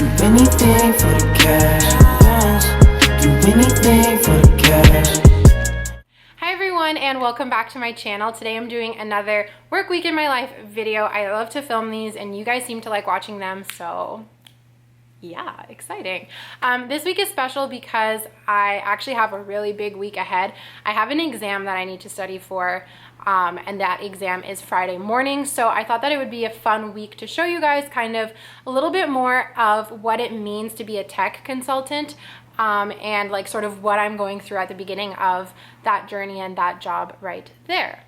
Do anything for the cash, yes. Do anything for the cash. Hi everyone, and welcome back to my channel. Today I'm doing another work week in my life video. I love to film these and you guys seem to like watching them, so yeah, exciting. This week is special because I actually have a really big week ahead. I have an exam that I need to study for, and that exam is Friday morning. So I thought that it would be a fun week to show you guys kind of a little bit more of what it means to be a tech consultant, and like sort of what I'm going through at the beginning of that journey and that job right there.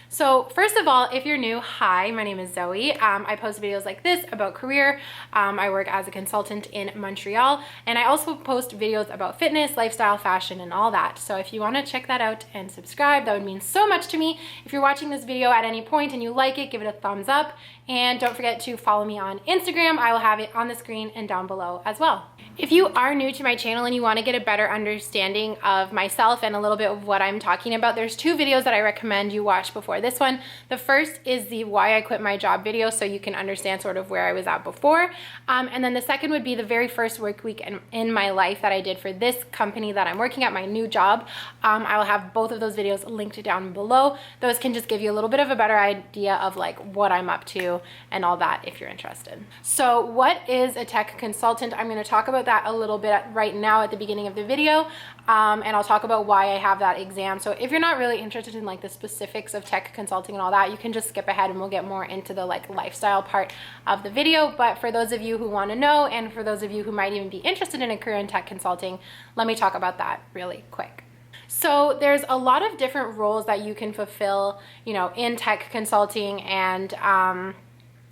So first of all, if you're new, hi, my name is Zoe. I post videos like this about career. I work as a consultant in Montreal, and I also post videos about fitness, lifestyle, fashion, and all that. So if you want to check that out and subscribe, that would mean so much to me. If you're watching this video at any point and you like it, give it a thumbs up. And don't forget to follow me on Instagram. I will have it on the screen and down below as well. If you are new to my channel and you want to get a better understanding of myself and a little bit of what I'm talking about, there's two videos that I recommend you watch before this one. The first is the why I quit my job video, so you can understand sort of where I was at before. And then the second would be the very first work week in my life that I did for this company that I'm working at, my new job. I will have both of those videos linked down below. Those can just give you a little bit of a better idea of like what I'm up to and all that if you're interested. So what is a tech consultant? I'm going to talk about that a little bit right now at the beginning of the video, and I'll talk about why I have that exam. So if you're not really interested in like the specifics of tech consulting and all that, you can just skip ahead and we'll get more into the like lifestyle part of the video. But for those of you who want to know, and for those of you who might even be interested in a career in tech consulting, let me talk about that really quick. So there's a lot of different roles that you can fulfill, you know, in tech consulting, and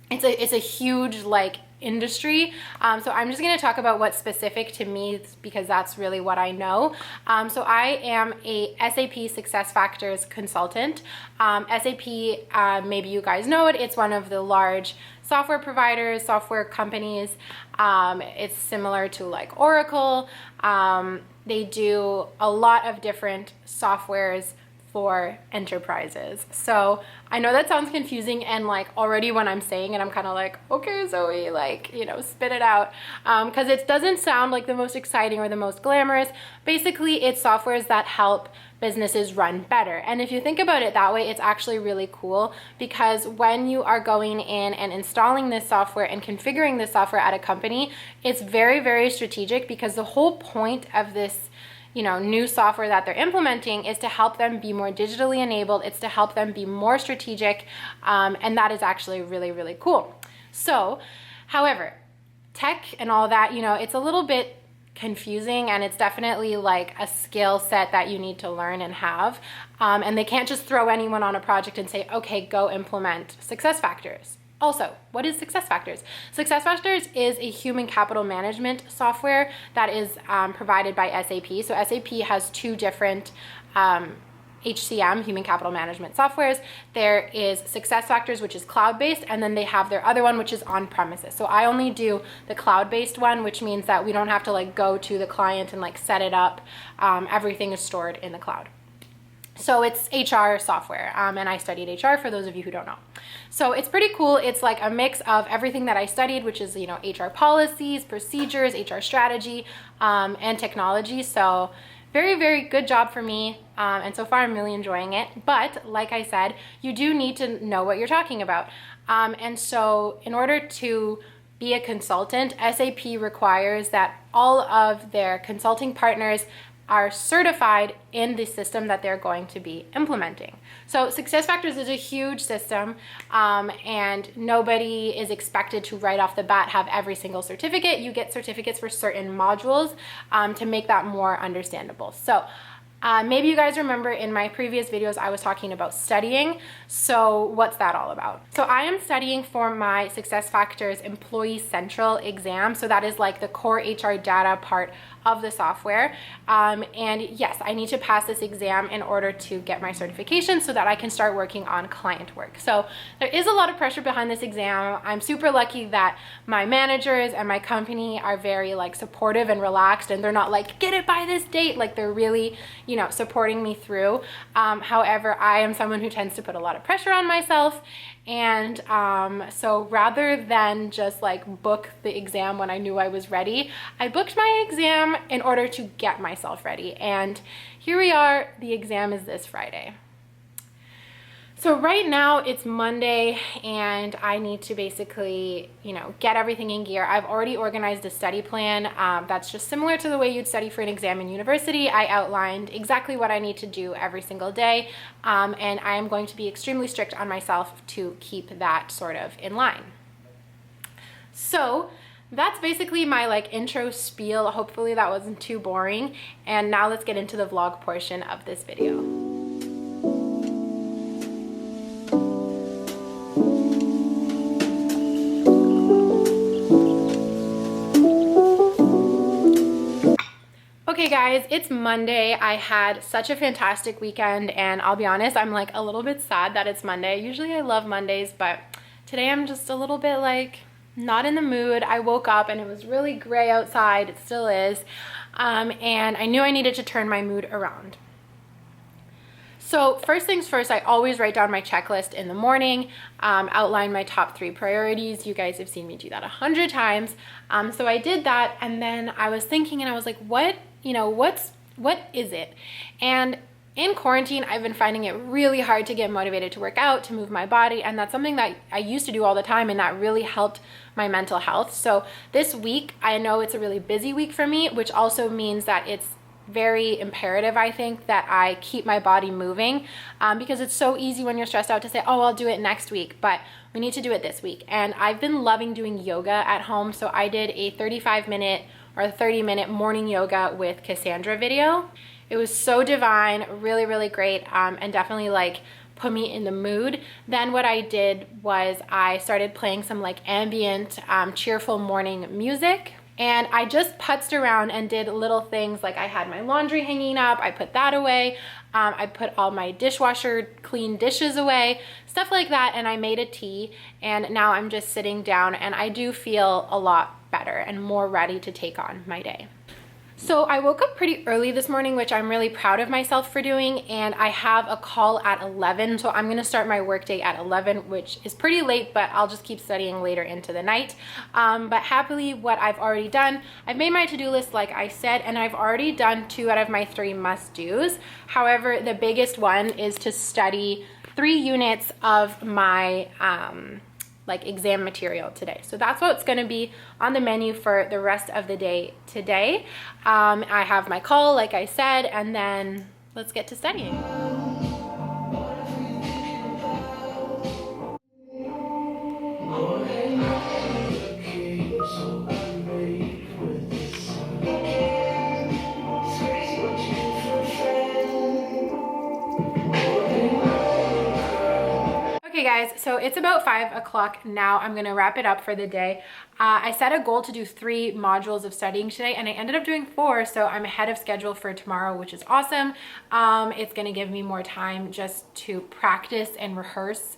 it's a huge like industry. So I'm just going to talk about what's specific to me because that's really what I know. So I am a SAP SuccessFactors consultant. SAP, maybe you guys know it. It's one of the large software providers, software companies. It's similar to like Oracle. They do a lot of different softwares for enterprises. So I know that sounds confusing, and like already when I'm saying it, I'm kind of like, okay, Zoe, like, you know, spit it out. Because it doesn't sound like the most exciting or the most glamorous. Basically, it's softwares that help businesses run better. And if you think about it that way, it's actually really cool, because when you are going in and installing this software and configuring this software at a company, it's very, very strategic, because the whole point of this, you know, new software that they're implementing is to help them be more digitally enabled. It's to help them be more strategic, and that is actually really, really cool. So, however, tech and all that, you know, it's a little bit confusing, and it's definitely like a skill set that you need to learn and have, and they can't just throw anyone on a project and say, okay, go implement SuccessFactors. Also, what is SuccessFactors? SuccessFactors is a human capital management software that is provided by SAP. So SAP has two different HCM, human capital management softwares. There is SuccessFactors, which is cloud-based, and then they have their other one, which is on-premises. So I only do the cloud-based one, which means that we don't have to like go to the client and like set it up. Everything is stored in the cloud. So it's HR software, and I studied HR for those of you who don't know. So it's pretty cool. It's like a mix of everything that I studied, which is, you know, HR policies, procedures, HR strategy, and technology. So very, very good job for me, and so far I'm really enjoying it. But like I said, you do need to know what you're talking about. And so in order to be a consultant, SAP requires that all of their consulting partners are certified in the system that they're going to be implementing. So SuccessFactors is a huge system, and nobody is expected to right off the bat have every single certificate. You get certificates for certain modules to make that more understandable. So maybe you guys remember in my previous videos I was talking about studying. So what's that all about? So I am studying for my SuccessFactors Employee Central exam. So that is like the core HR data part of the software. And yes, I need to pass this exam in order to get my certification so that I can start working on client work. So there is a lot of pressure behind this exam. I'm super lucky that my managers and my company are very like supportive and relaxed, and they're not like, get it by this date. Like they're really, you know, supporting me through. However, I am someone who tends to put a lot of pressure on myself. And so rather than just like book the exam when I knew I was ready, I booked my exam in order to get myself ready. And here we are, the exam is this Friday. So right now it's Monday and I need to basically, you know, get everything in gear. I've already organized a study plan that's just similar to the way you'd study for an exam in university. I outlined exactly what I need to do every single day, and I am going to be extremely strict on myself to keep that sort of in line. So that's basically my like intro spiel. Hopefully that wasn't too boring. And now let's get into the vlog portion of this video. Okay guys, it's Monday. I had such a fantastic weekend and I'll be honest, I'm like a little bit sad that it's Monday. Usually I love Mondays, but today I'm just a little bit like not in the mood. I woke up and it was really gray outside. It still is. And I knew I needed to turn my mood around. So first things first, I always write down my checklist in the morning, outline my top 3 priorities. You guys have seen me do that 100 times. So I did that and then I was thinking and I was like, what is it? And in quarantine, I've been finding it really hard to get motivated to work out, to move my body. And that's something that I used to do all the time and that really helped my mental health. So this week, I know it's a really busy week for me, which also means that it's very imperative, I think, that I keep my body moving because it's so easy when you're stressed out to say, oh, I'll do it next week, but we need to do it this week. And I've been loving doing yoga at home. So I did a 35-minute or 30-minute morning yoga with Cassandra video. It was so divine, really, really great, and definitely like put me in the mood. Then what I did was I started playing some like ambient, cheerful morning music. And I just putzed around and did little things like I had my laundry hanging up, I put that away, I put all my dishwasher clean dishes away, stuff like that, and I made a tea, and now I'm just sitting down and I do feel a lot better and more ready to take on my day. So I woke up pretty early this morning, which I'm really proud of myself for doing, and I have a call at 11, so I'm gonna start my workday at 11, which is pretty late, but I'll just keep studying later into the night. But happily, what I've already done, I've made my to-do list like I said, and I've already done 2 out of my 3 must-dos. However, the biggest one is to study 3 units of my like exam material today. So that's what's going to be on the menu for the rest of the day today. I have my call, like I said, and then let's get to studying. Okay guys, so it's about 5 o'clock now. I'm gonna wrap it up for the day. I set a goal to do 3 modules of studying today and I ended up doing 4, so I'm ahead of schedule for tomorrow, which is awesome. It's gonna give me more time just to practice and rehearse,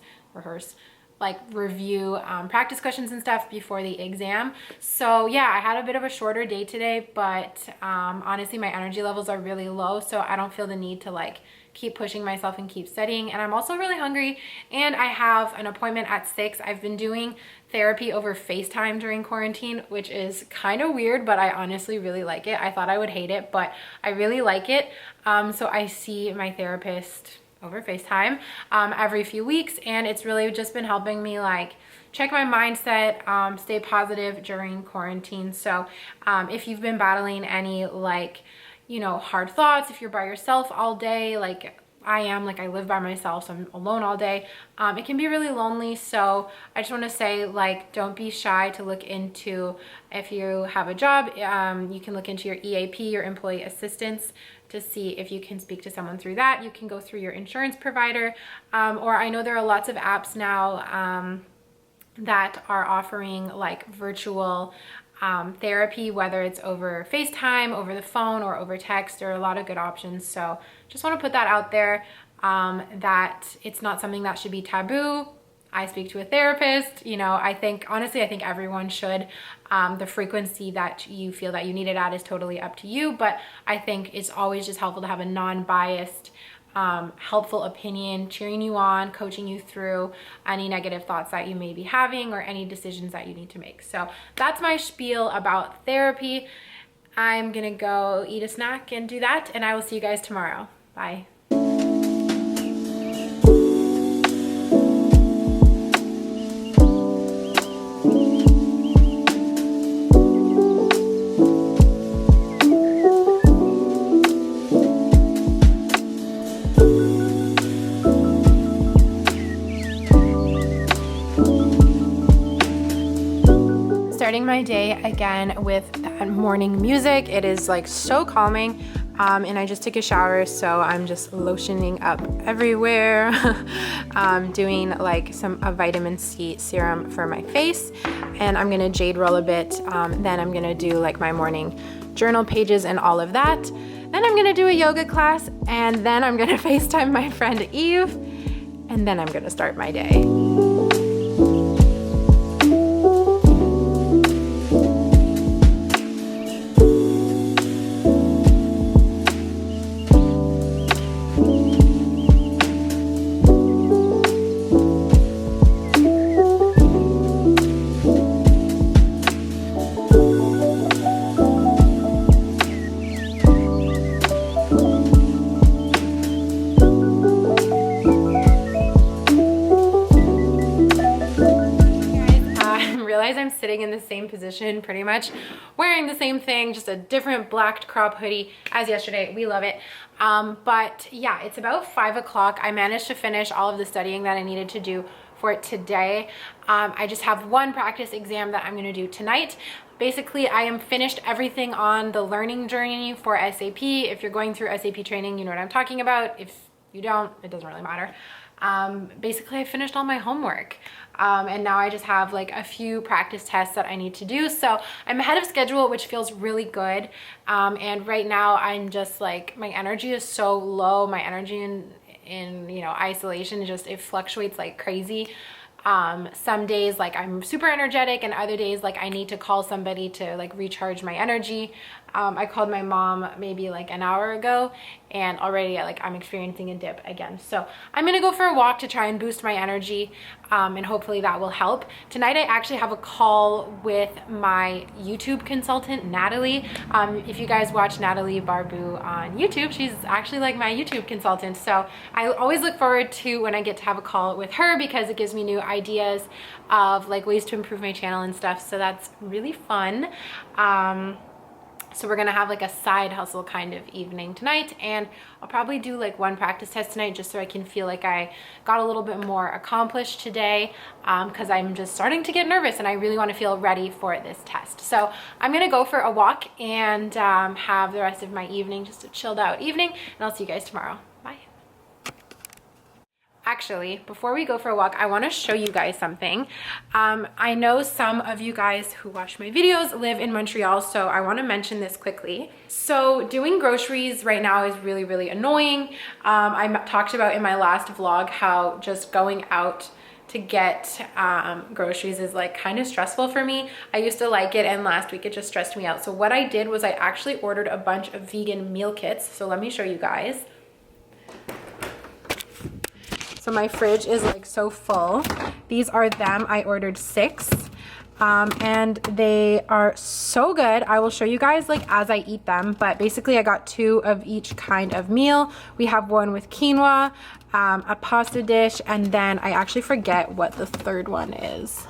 like review practice questions and stuff before the exam. So yeah, I had a bit of a shorter day today, but honestly my energy levels are really low, so I don't feel the need to like keep pushing myself and keep studying. And I'm also really hungry and I have an appointment at 6. I've been doing therapy over FaceTime during quarantine, which is kind of weird, but I honestly really like it. I thought I would hate it, but I really like it. So I see my therapist over FaceTime every few weeks, and it's really just been helping me like check my mindset, stay positive during quarantine. So if you've been battling any like, you know, hard thoughts, if you're by yourself all day, like I am, like I live by myself, so I'm alone all day, it can be really lonely. So I just want to say, like, don't be shy to look into, if you have a job, you can look into your EAP, your employee assistance, to see if you can speak to someone through that. You can go through your insurance provider, or I know there are lots of apps now that are offering like virtual therapy, whether it's over FaceTime, over the phone, or over text. There are a lot of good options. So just want to put that out there, that it's not something that should be taboo. I speak to a therapist. You know, I think, honestly, I think everyone should. The frequency that you feel that you need it at is totally up to you, but I think it's always just helpful to have a non-biased, helpful opinion, cheering you on, coaching you through any negative thoughts that you may be having or any decisions that you need to make. So that's my spiel about therapy. I'm gonna go eat a snack and do that, and I will see you guys tomorrow. Bye. Starting my day again with that morning music. It is like so calming, and I just took a shower, so I'm just lotioning up everywhere. Doing like a vitamin C serum for my face, and I'm gonna jade roll a bit. Then I'm gonna do like my morning journal pages and all of that. Then I'm gonna do a yoga class, and then I'm gonna FaceTime my friend Eve, and then I'm gonna start my day. I'm sitting in the same position, pretty much wearing the same thing, just a different black crop hoodie as yesterday. We love it. But yeah, it's about 5 o'clock. I managed to finish all of the studying that I needed to do for today. I just have one practice exam that I'm going to do tonight. Basically, I am finished everything on the learning journey for SAP. If you're going through SAP training, you know what I'm talking about. If you don't, it doesn't really matter. Basically, I finished all my homework. And now I just have like a few practice tests that I need to do. So I'm ahead of schedule, which feels really good. And right now I'm just like, my energy is so low. My energy in you know, isolation, just, it fluctuates like crazy. Some days like I'm super energetic, and other days like I need to call somebody to like recharge my energy. I called my mom maybe like an hour ago, and already like I'm experiencing a dip again. So I'm gonna go for a walk to try and boost my energy, and hopefully that will help. Tonight I actually have a call with my YouTube consultant, Natalie. If you guys watch Natalie Barbu on YouTube, she's actually like my YouTube consultant. So I always look forward to when I get to have a call with her, because it gives me new ideas of like ways to improve my channel and stuff. So that's really fun. So we're gonna have like a side hustle kind of evening tonight, and I'll probably do like one practice test tonight just so I can feel like I got a little bit more accomplished today, because I'm just starting to get nervous and I really want to feel ready for this test. So I'm gonna go for a walk and have the rest of my evening just a chilled out evening, and I'll see you guys tomorrow. Bye. Actually, before we go for a walk, I want to show you guys something. I know some of you guys who watch my videos live in Montreal, so I want to mention this quickly. So doing groceries right now is really, really annoying. I talked about in my last vlog how just going out to get groceries is like kind of stressful for me. I used to like it, and last week it just stressed me out. So what I did was I actually ordered a bunch of vegan meal kits. So let me show you guys. So my fridge is like so full. These are them. I ordered 6, and they are so good. I will show you guys like as I eat them, but basically I got 2 of each kind of meal. We have one with quinoa, a pasta dish, and then I actually forget what the third one is.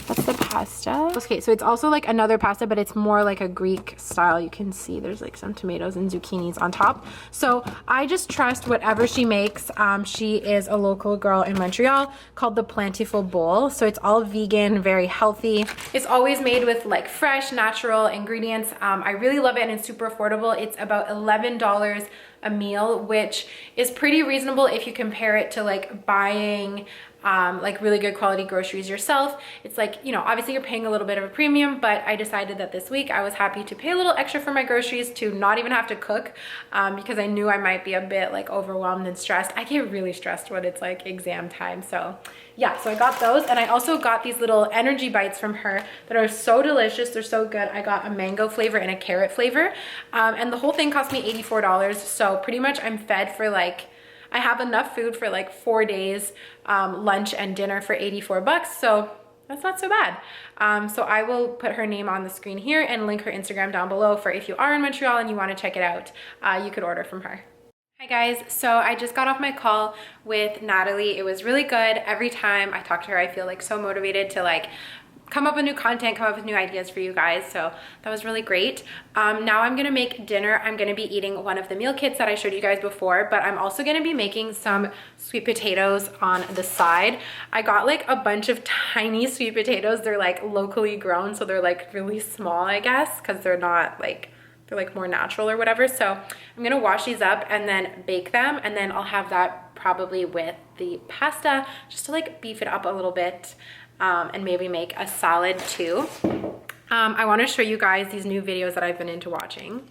That's the pasta. Okay, so it's also like another pasta, but it's more like a Greek style. You can see there's like some tomatoes and zucchinis on top. So I just trust whatever she makes. She is a local girl in Montreal called The Plantiful Bowl. So it's all vegan, very healthy. It's always made with like fresh, natural ingredients. I really love it, and it's super affordable. It's about $11 a meal, which is pretty reasonable if you compare it to like buying like really good quality groceries yourself. It's like, you know, obviously you're paying a little bit of a premium, but I decided that this week I was happy to pay a little extra for my groceries to not even have to cook, because I knew I might be a bit like overwhelmed and stressed. I get really stressed when it's like exam time. So yeah, so I got those, and I also got these little energy bites from her that are so delicious. They're so good. I got a mango flavor and a carrot flavor, and the whole thing cost me $84. So pretty much I'm fed for like, I have enough food for like 4 days, lunch and dinner for 84 bucks. So that's not so bad. So I will put her name on the screen here and link her Instagram down below for if you are in Montreal and you want to check it out, you could order from her. Hi guys, so I just got off my call with Natalie. It was really good. Every time I talk to her, I feel like so motivated to like come up with new content, come up with new ideas for you guys. So that was really great. Now I'm gonna make dinner. I'm gonna be eating one of the meal kits that I showed you guys before, but I'm also gonna be making some sweet potatoes on the side. I got like a bunch of tiny sweet potatoes. They're like locally grown, so they're like really small, I guess, because they're not like, they're like more natural or whatever. So I'm gonna wash these up and then bake them, and then I'll have that probably with the pasta just to like beef it up a little bit. And maybe make a salad too. I want to show you guys these new videos that I've been into watching.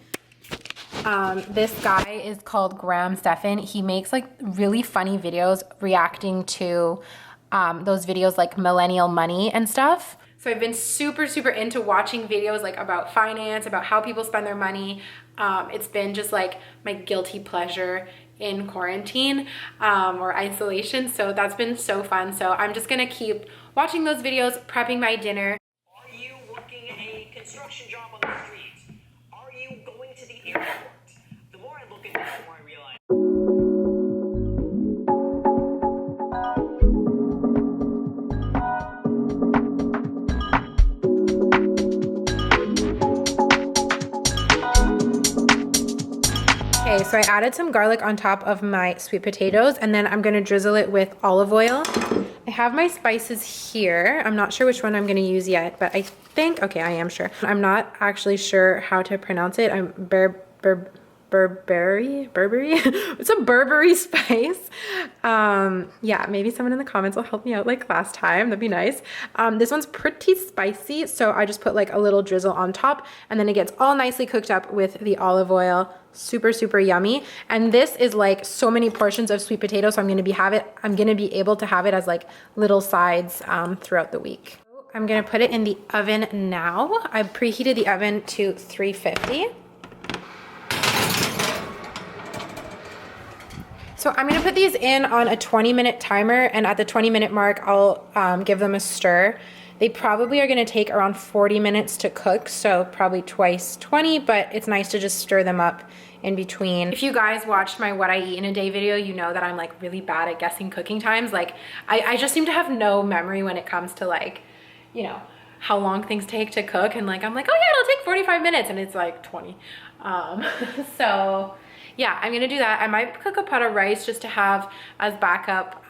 This guy is called Graham Stephan. He makes like really funny videos reacting to those videos like millennial money and stuff. So I've been super into watching videos like about finance, about how people spend their money. It's been just like my guilty pleasure in quarantine or isolation. So that's been so fun. So I'm just gonna keep watching those videos, prepping my dinner. Are you working a construction job on the street? Are you going to the airport? The more I look at this, the more I realize. Okay, so I added some garlic on top of my sweet potatoes, and then I'm gonna drizzle it with olive oil. I have my spices here. I'm not sure which one I'm gonna use yet, but I think, okay, I am sure. I'm not actually sure how to pronounce it. I'm Burberry? It's a Burberry spice. Yeah, maybe someone in the comments will help me out like last time. That'd be nice. This one's pretty spicy, so I just put like a little drizzle on top, and then it gets all nicely cooked up with the olive oil. Super yummy. And this is like so many portions of sweet potato, so I'm gonna be able to have it as like little sides throughout the week. I'm gonna put it in the oven now. I preheated the oven to 350. So I'm gonna put these in on a 20-minute timer, and at the 20-minute mark, I'll give them a stir. They probably are gonna take around 40 minutes to cook, so probably twice 20, but it's nice to just stir them up in between. If you guys watched my what I eat in a day video, you know that I'm like really bad at guessing cooking times. Like I just seem to have no memory when it comes to like, you know, how long things take to cook, and like I'm like, oh yeah, it'll take 45 minutes, and it's like 20. So yeah, I'm gonna do that. I might cook a pot of rice just to have as backup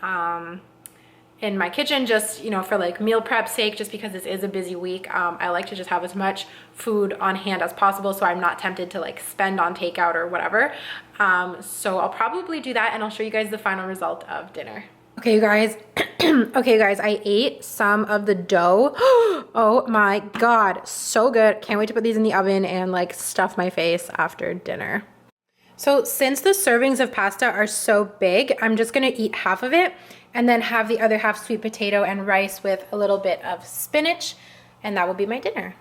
in my kitchen, just, you know, for like meal prep sake, just because this is a busy week. I like to just have as much food on hand as possible, so I'm not tempted to like spend on takeout or whatever. So I'll probably do that, and I'll show you guys the final result of dinner. Okay, you guys. Okay, guys, I ate some of the dough. Oh my God, so good. Can't wait to put these in the oven and like stuff my face after dinner. So since the servings of pasta are so big, I'm just gonna eat half of it and then have the other half sweet potato and rice with a little bit of spinach, and that will be my dinner.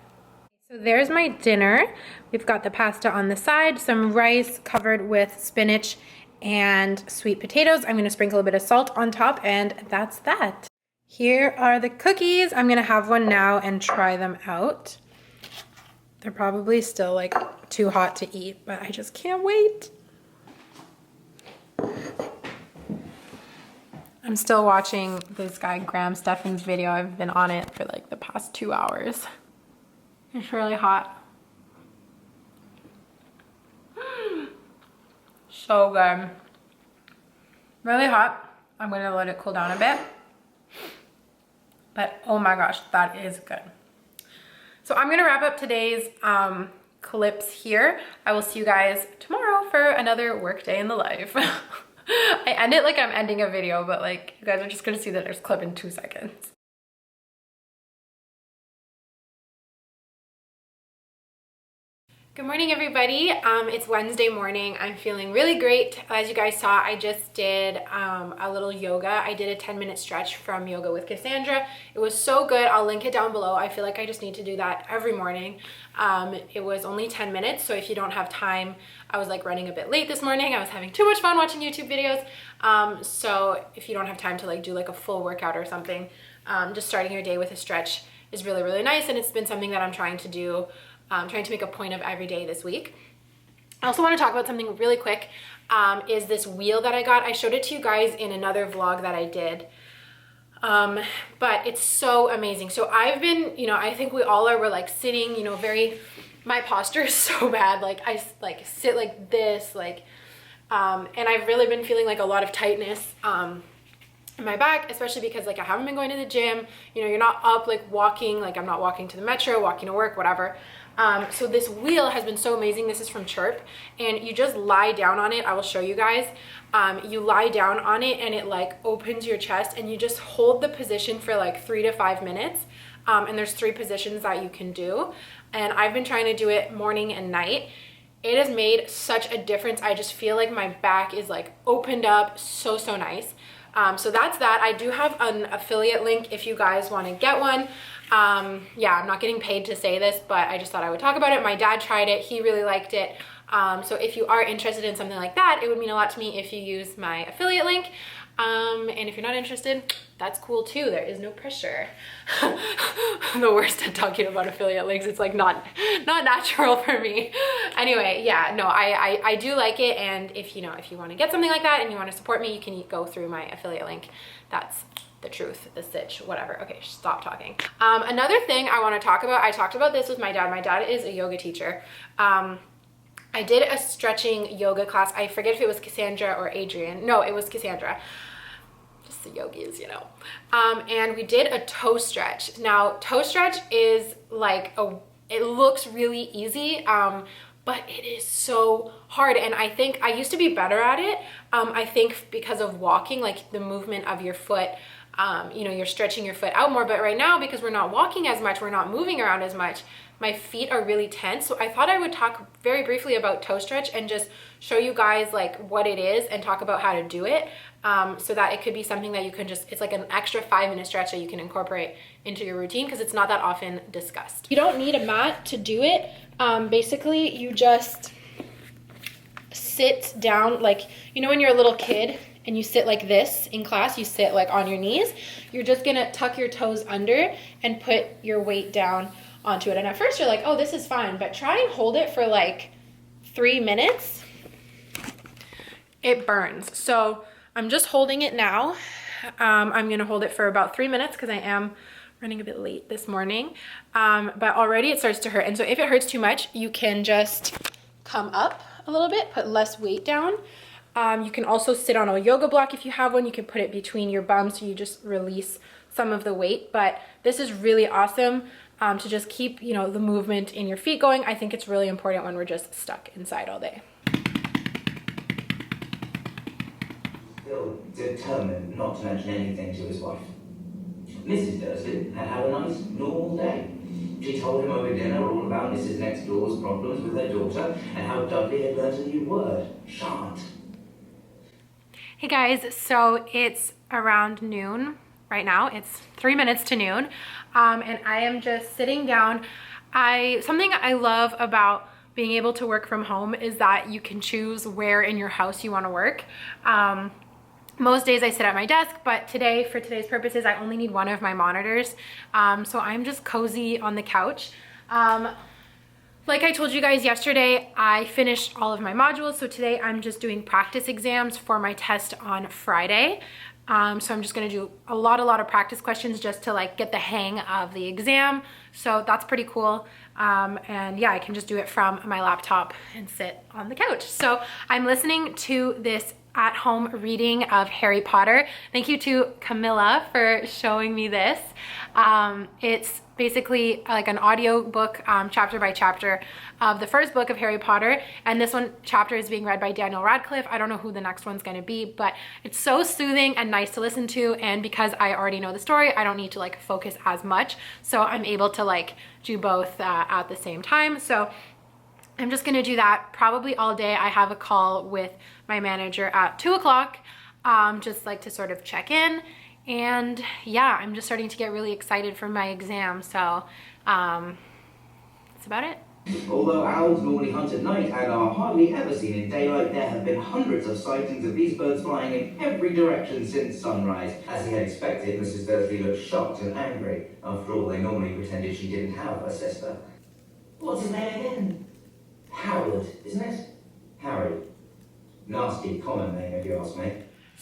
So there's my dinner. We've got the pasta on the side, some rice covered with spinach and sweet potatoes. I'm gonna sprinkle a bit of salt on top, and that's that. Here are the cookies. I'm gonna have one now and try them out. They're probably still like too hot to eat, but I just can't wait. I'm still watching this guy Graham Stephan's video. I've been on it for like the past 2 hours. It's really hot. So good. Really hot. I'm gonna let it cool down a bit. But oh my gosh, that is good. So I'm gonna wrap up today's clips here. I will see you guys tomorrow for another work day in the life. I end it like I'm ending a video, but like you guys are just gonna see the next clip in 2 seconds. Good morning, everybody. It's Wednesday morning. I'm feeling really great. As you guys saw, I just did a little yoga. I did a 10-minute stretch from Yoga with Cassandra. It was so good. I'll link it down below. I feel like I just need to do that every morning. It was only 10 minutes, so if you don't have time, I was like running a bit late this morning. I was having too much fun watching YouTube videos. So if you don't have time to like do like a full workout or something, just starting your day with a stretch is really, really nice. And it's been something that I'm trying to do. Trying to make a point of every day this week. I also want to talk about something really quick, is this wheel that I got. I showed it to you guys in another vlog that I did, but it's so amazing. So I've been, you know, I think we all are, we're like sitting, you know, my posture is so bad. Like I like sit like this, like, and I've really been feeling like a lot of tightness, in my back, especially because like I haven't been going to the gym. You know, you're not up like walking, like I'm not walking to the metro, walking to work, whatever. So this wheel has been so amazing. This is from Chirp, and you just lie down on it. I will show you guys. You lie down on it and it like opens your chest, and you just hold the position for like 3 to 5 minutes. And there's 3 positions that you can do. And I've been trying to do it morning and night. It has made such a difference. I just feel like my back is like opened up, so nice. So that's that. I do have an affiliate link if you guys want to get one. Yeah, I'm not getting paid to say this, but I just thought I would talk about it. My dad tried it. He really liked it. So if you are interested in something like that, it would mean a lot to me if you use my affiliate link. And if you're not interested, that's cool too. There is no pressure. I'm the worst at talking about affiliate links. It's like not natural for me. Anyway, yeah, no, I do like it. And if you want to get something like that and you want to support me, you can go through my affiliate link. That's the truth, the stitch, whatever. Okay, stop talking. Another thing I want to talk about, I talked about this with my dad. My dad is a yoga teacher. I did a stretching yoga class. I forget if it was Cassandra or Adrian. No, it was Cassandra. Just the yogis, you know. And we did a toe stretch. Now, toe stretch is like it looks really easy, but it is so hard. And I think I used to be better at it. I think because of walking, like the movement of your foot, you know, you're stretching your foot out more. But right now, because we're not walking as much, we're not moving around as much, my feet are really tense. So I thought I would talk very briefly about toe stretch and just show you guys like what it is and talk about how to do it, so that it could be something that you can just, it's like an extra 5-minute stretch that you can incorporate into your routine, because it's not that often discussed. You don't need a mat to do it. Basically, you just sit down, like, you know, when you're a little kid and you sit like this in class, you sit like on your knees. You're just gonna tuck your toes under and put your weight down onto it. And at first you're like, oh, this is fine, but try and hold it for like 3 minutes. It burns. So I'm just holding it now. I'm gonna hold it for about 3 minutes because I am running a bit late this morning. But already it starts to hurt. And so if it hurts too much, you can just come up a little bit, put less weight down. You can also sit on a yoga block if you have one. You can put it between your bums so you just release some of the weight. But this is really awesome to just keep, you know, the movement in your feet going. I think it's really important when we're just stuck inside all day. Still determined not to mention anything to his wife. Mrs. Dursley had had a nice, normal day. She told him over dinner all about Mrs. Next Door's problems with her daughter and how Dudley had learnt a new word, shan't. Hey guys, so it's around noon right now. It's 3 minutes to noon, and I am just sitting down. Something I love about being able to work from home is that you can choose where in your house you want to work. Most days I sit at my desk, but today, for today's purposes, I only need one of my monitors. So I'm just cozy on the couch. Like I told you guys yesterday, I finished all of my modules. So today I'm just doing practice exams for my test on Friday. So I'm just gonna do a lot of practice questions just to like get the hang of the exam. So that's pretty cool. And yeah, I can just do it from my laptop and sit on the couch. So I'm listening to this at-home reading of Harry Potter. Thank you to Camilla for showing me this. It's basically like an audio book, chapter by chapter of the first book of Harry Potter. And this one chapter is being read by Daniel Radcliffe. I don't know who the next one's going to be, but it's so soothing and nice to listen to. And because I already know the story, I don't need to like focus as much. So I'm able to like do both at the same time. So I'm just going to do that probably all day. I have a call with my manager at 2 o'clock, just like to sort of check in. And yeah, I'm just starting to get really excited for my exam. So that's about it. Although owls normally hunt at night and are hardly ever seen in daylight, there have been hundreds of sightings of these birds flying in every direction since sunrise. As he had expected, Mrs. Dursley looked shocked and angry. After all, they normally pretended she didn't have a sister. What's his name again? Howard, isn't it? Harry. Nasty common name, if you ask me.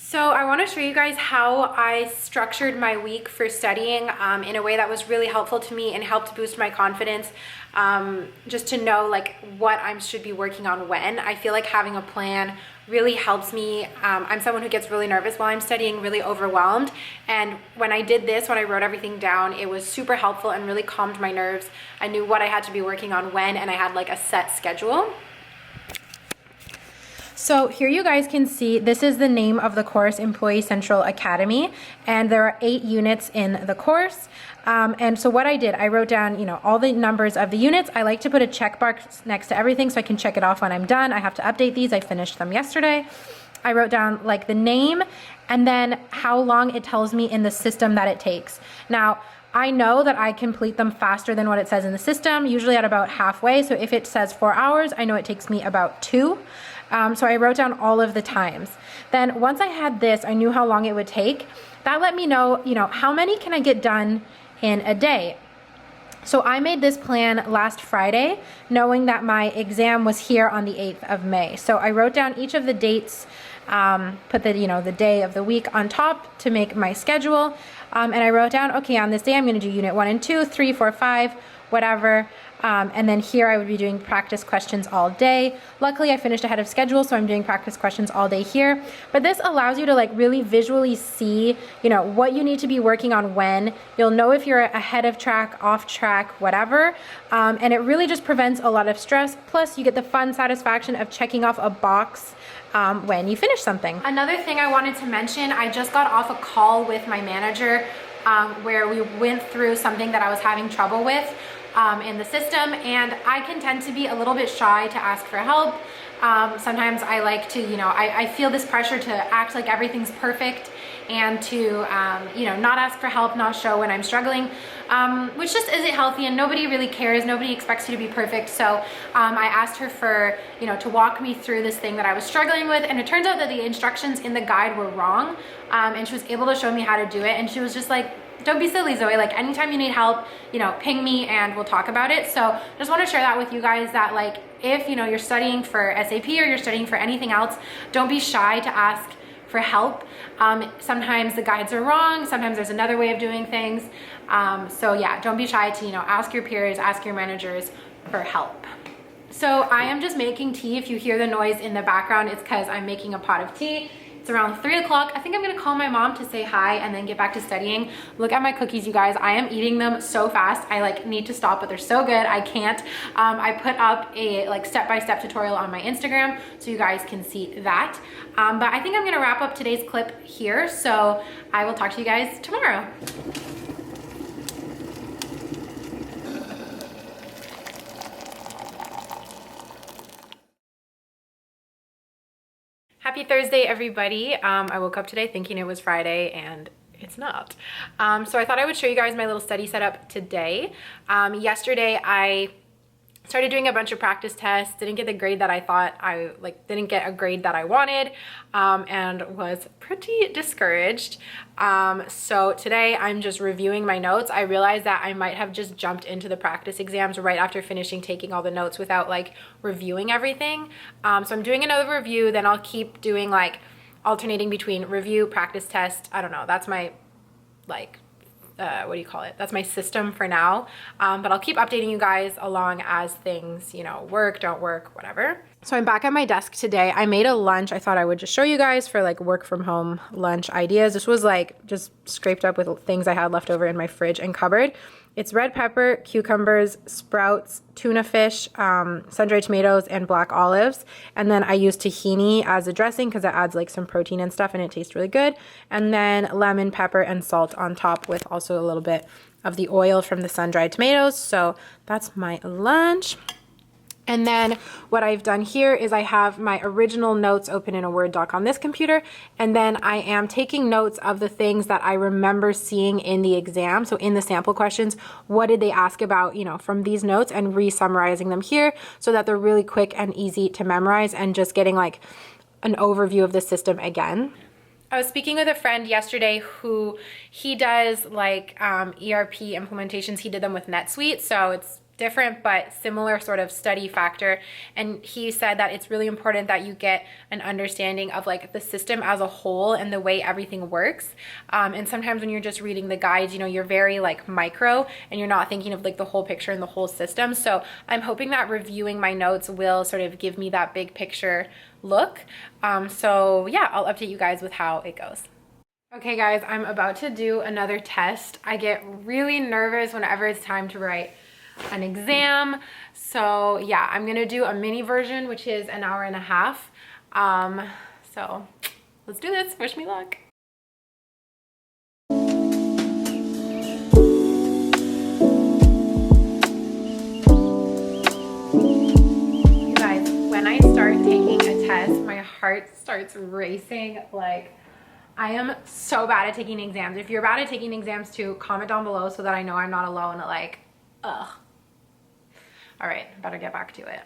So I want to show you guys how I structured my week for studying in a way that was really helpful to me and helped boost my confidence, just to know like what I should be working on when. I feel like having a plan really helps me. I'm someone who gets really nervous while I'm studying, really overwhelmed. And when I did this, when I wrote everything down, it was super helpful and really calmed my nerves. I knew what I had to be working on when, and I had like a set schedule. So here you guys can see, this is the name of the course, Employee Central Academy, and there are 8 units in the course. And so what I did, I wrote down, you know, all the numbers of the units. I like to put a check box next to everything so I can check it off when I'm done. I have to update these. I finished them yesterday. I wrote down like the name and then how long it tells me in the system that it takes. Now, I know that I complete them faster than what it says in the system, usually at about halfway. So if it says 4 hours, I know it takes me about 2. So I wrote down all of the times. Then once I had this, I knew how long it would take. That let me know, you know, how many can I get done in a day? So I made this plan last Friday, knowing that my exam was here on the 8th of May. So I wrote down each of the dates, put the, you know, the day of the week on top to make my schedule. And I wrote down, okay, on this day, I'm going to do unit 1 and 2, 3, 4, 5, whatever. And then here I would be doing practice questions all day. Luckily, I finished ahead of schedule, so I'm doing practice questions all day here. But this allows you to like really visually see, you know, what you need to be working on when. You'll know if you're ahead of track, off track, whatever. And it really just prevents a lot of stress. Plus, you get the fun satisfaction of checking off a box when you finish something. Another thing I wanted to mention, I just got off a call with my manager where we went through something that I was having trouble with in the system, and I can tend to be a little bit shy to ask for help. Sometimes I like to, you know, I feel this pressure to act like everything's perfect and to, you know, not ask for help, not show when I'm struggling, which just isn't healthy, and nobody really cares. Nobody expects you to be perfect. So I asked her for, you know, to walk me through this thing that I was struggling with, and it turns out that the instructions in the guide were wrong, and she was able to show me how to do it, and she was just like, don't be silly, Zoe. Like, anytime you need help, you know, ping me and we'll talk about it. So just want to share that with you guys, that like, if, you know, you're studying for SAP or you're studying for anything else, don't be shy to ask for help. Sometimes the guides are wrong. Sometimes there's another way of doing things. So yeah, don't be shy to, you know, ask your peers, ask your managers for help. So I am just making tea. If you hear the noise in the background, it's because I'm making a pot of tea. It's around 3 o'clock. I think I'm gonna call my mom to say hi and then get back to studying. Look at my cookies, you guys. I am eating them so fast. I like need to stop, but they're so good. I can't. I put up a like step-by-step tutorial on my Instagram so you guys can see that. But I think I'm gonna wrap up today's clip here. So I will talk to you guys tomorrow. Happy Thursday, everybody. I woke up today thinking it was Friday, and it's not. So I thought I would show you guys my little study setup today. Yesterday, I started doing a bunch of practice tests, didn't get the grade that I thought didn't get a grade that I wanted, and was pretty discouraged. So today I'm just reviewing my notes. I realized that I might have just jumped into the practice exams right after finishing taking all the notes without like reviewing everything. So I'm doing another review, then I'll keep doing like alternating between review, practice test. I don't know, that's my like what do you call it? That's my system for now. But I'll keep updating you guys along as things, you know, work, don't work, whatever. So I'm back at my desk today. I made a lunch. I thought I would just show you guys for like work from home lunch ideas. This was like just scraped up with things I had left over in my fridge and cupboard. It's red pepper, cucumbers, sprouts, tuna fish, sun-dried tomatoes, and black olives. And then I use tahini as a dressing because it adds like some protein and stuff and it tastes really good. And then lemon, pepper, and salt on top with also a little bit of the oil from the sun-dried tomatoes. So that's my lunch. And then what I've done here is I have my original notes open in a Word doc on this computer, and then I am taking notes of the things that I remember seeing in the exam. So in the sample questions, what did they ask about, you know, from these notes, and re-summarizing them here so that they're really quick and easy to memorize, and just getting like an overview of the system again. I was speaking with a friend yesterday who he does like ERP implementations. He did them with NetSuite, so it's different but similar sort of study factor, and he said that it's really important that you get an understanding of like the system as a whole and the way everything works, and sometimes when you're just reading the guides, you know, you're very like micro and you're not thinking of like the whole picture and the whole system. So I'm hoping that reviewing my notes will sort of give me that big picture look. So yeah, I'll update you guys with how it goes. Okay guys, I'm about to do another test. I get really nervous whenever it's time to write an exam. So yeah, I'm gonna do a mini version, which is an hour and a half. So let's do this. Wish me luck. You guys, when I start taking a test, my heart starts racing. Like, I am so bad at taking exams. If you're bad at taking exams too, comment down below so that I know I'm not alone. Like, ugh. All right, better get back to it.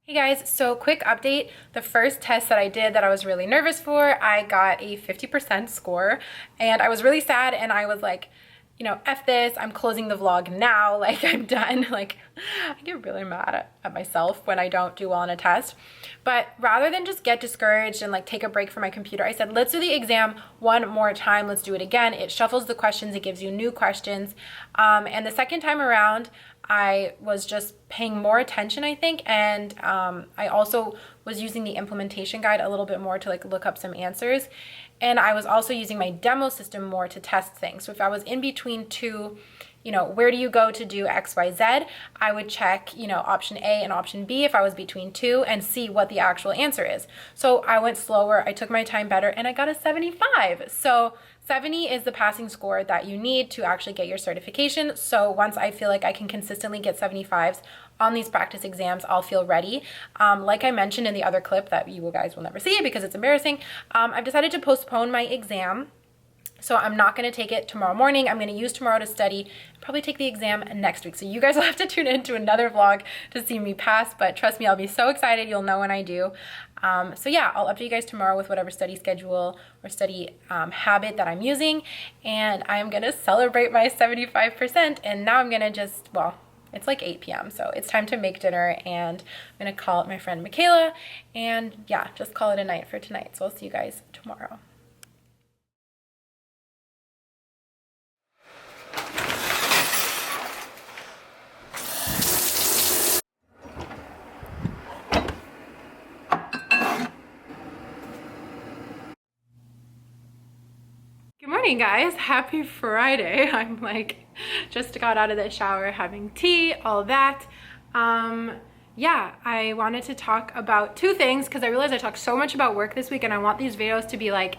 Hey guys, so quick update. The first test that I did that I was really nervous for, I got a 50% score, and I was really sad, and I was like, you know, F this, I'm closing the vlog now, like I'm done. Like, I get really mad at myself when I don't do well on a test. But rather than just get discouraged and like take a break from my computer, I said, let's do the exam one more time, let's do it again. It shuffles the questions, it gives you new questions. And the second time around, I was just paying more attention, I think, and I also was using the implementation guide a little bit more to like look up some answers, and I was also using my demo system more to test things. So if I was in between two, you know, where do you go to do X, Y, Z, I would check, you know, option A and option B if I was between two and see what the actual answer is. So I went slower, I took my time better, and I got a 75. So 70 is the passing score that you need to actually get your certification. So once I feel like I can consistently get 75s on these practice exams, I'll feel ready. Like I mentioned in the other clip that you guys will never see because it's embarrassing, I've decided to postpone my exam. So I'm not going to take it tomorrow morning. I'm going to use tomorrow to study, probably take the exam next week. So you guys will have to tune into another vlog to see me pass, but trust me, I'll be so excited. You'll know when I do. So yeah, I'll update you guys tomorrow with whatever study schedule or study habit that I'm using. And I'm going to celebrate my 75%. And now I'm going to just, well, it's like 8 p.m. So it's time to make dinner, and I'm going to call up my friend Michaela, and yeah, just call it a night for tonight. So I'll see you guys tomorrow. Good morning, guys. Happy Friday. I'm like, just got out of the shower, having tea, all that. Yeah, I wanted to talk about two things because I realized I talked so much about work this week, and I want these videos to be like,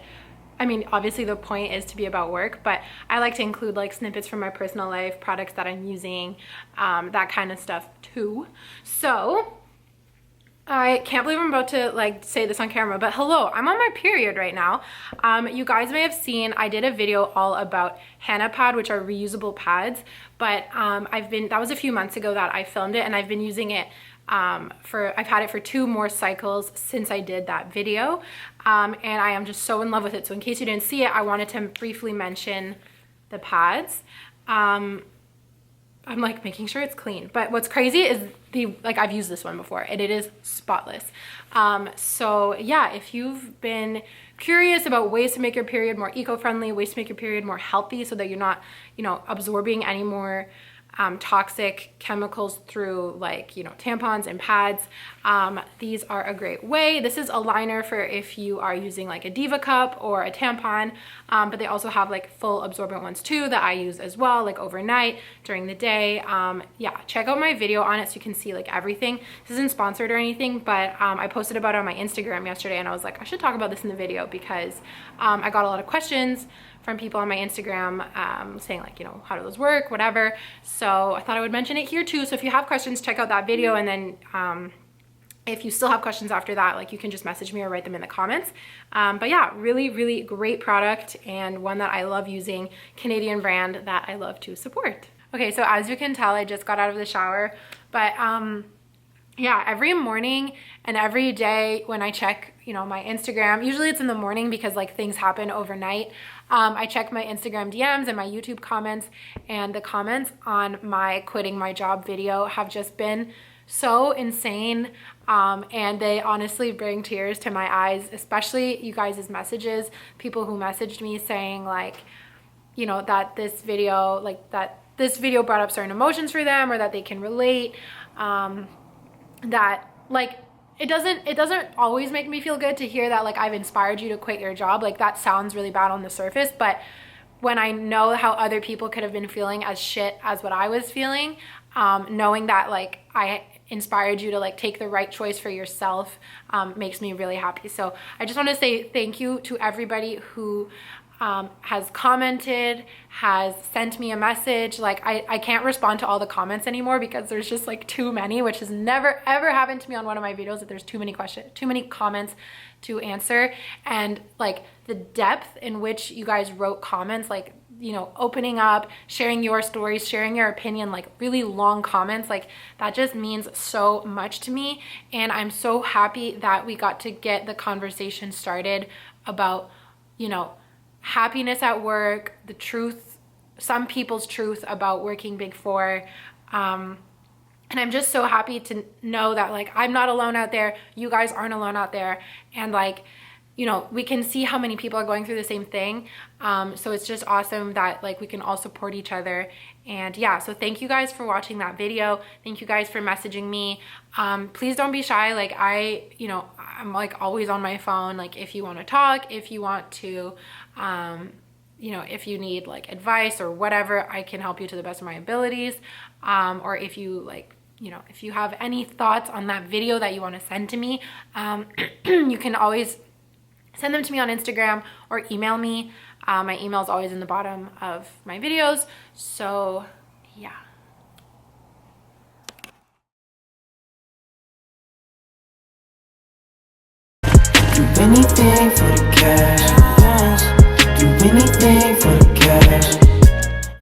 I mean, obviously the point is to be about work, but I like to include like snippets from my personal life, products that I'm using, that kind of stuff too. So I can't believe I'm about to like say this on camera, but hello, I'm on my period right now. You guys may have seen, I did a video all about Hannah Pad, which are reusable pads, but that was a few months ago that I filmed it, and I've been using it I've had it for 2 more cycles since I did that video, and I am just so in love with it. So in case you didn't see it, I wanted to briefly mention the pads. I'm like making sure it's clean, but what's crazy is I've used this one before and it is spotless. So yeah, if you've been curious about ways to make your period more eco-friendly, ways to make your period more healthy so that you're not, you know, absorbing any more toxic chemicals through like, you know, tampons and pads. These are a great way. This is a liner for if you are using like a Diva cup or a tampon, but they also have like full absorbent ones too that I use as well, like overnight, during the day. Yeah, check out my video on it so you can see like everything. This isn't sponsored or anything, but I posted about it on my Instagram yesterday, and I was like, I should talk about this in the video because I got a lot of questions from people on my Instagram saying like, you know, how do those work, whatever. So I thought I would mention it here too. So if you have questions, check out that video, and then if you still have questions after that, like you can just message me or write them in the comments. But yeah, really, really great product, and one that I love using, Canadian brand that I love to support. Okay, so as you can tell, I just got out of the shower, but yeah, every morning and every day when I check, you know, my Instagram, usually it's in the morning because like things happen overnight. I check my Instagram DMs and my YouTube comments, and the comments on my quitting my job video have just been so insane, and they honestly bring tears to my eyes, especially you guys' messages, people who messaged me saying like, you know, that this video, like that this video brought up certain emotions for them, or that they can relate, that like it doesn't always make me feel good to hear that like I've inspired you to quit your job. Like that sounds really bad on the surface, but when I know how other people could have been feeling as shit as what I was feeling, knowing that like I inspired you to like take the right choice for yourself, makes me really happy. So I just want to say thank you to everybody who has commented, has sent me a message. Like I can't respond to all the comments anymore because there's just like too many, which has never ever happened to me on one of my videos, that there's too many comments to answer. And like the depth in which you guys wrote comments, like, you know, opening up, sharing your stories, sharing your opinion, like really long comments, like that just means so much to me. And I'm so happy that we got to get the conversation started about, you know, happiness at work, the truth, some people's truth about working Big Four. And I'm just so happy to know that like I'm not alone out there, you guys aren't alone out there, and like, you know, we can see how many people are going through the same thing. So it's just awesome that like we can all support each other. And yeah, so thank you guys for watching that video. Thank you guys for messaging me. Please don't be shy. Like you know, I'm like always on my phone. Like if you want to talk, if you want to, you know, if you need like advice or whatever, I can help you to the best of my abilities. Or if you like, you know, if you have any thoughts on that video that you want to send to me, you can always send them to me on Instagram or email me. My email is always in the bottom of my videos. So yeah. Do anything for the cash, yes. Do anything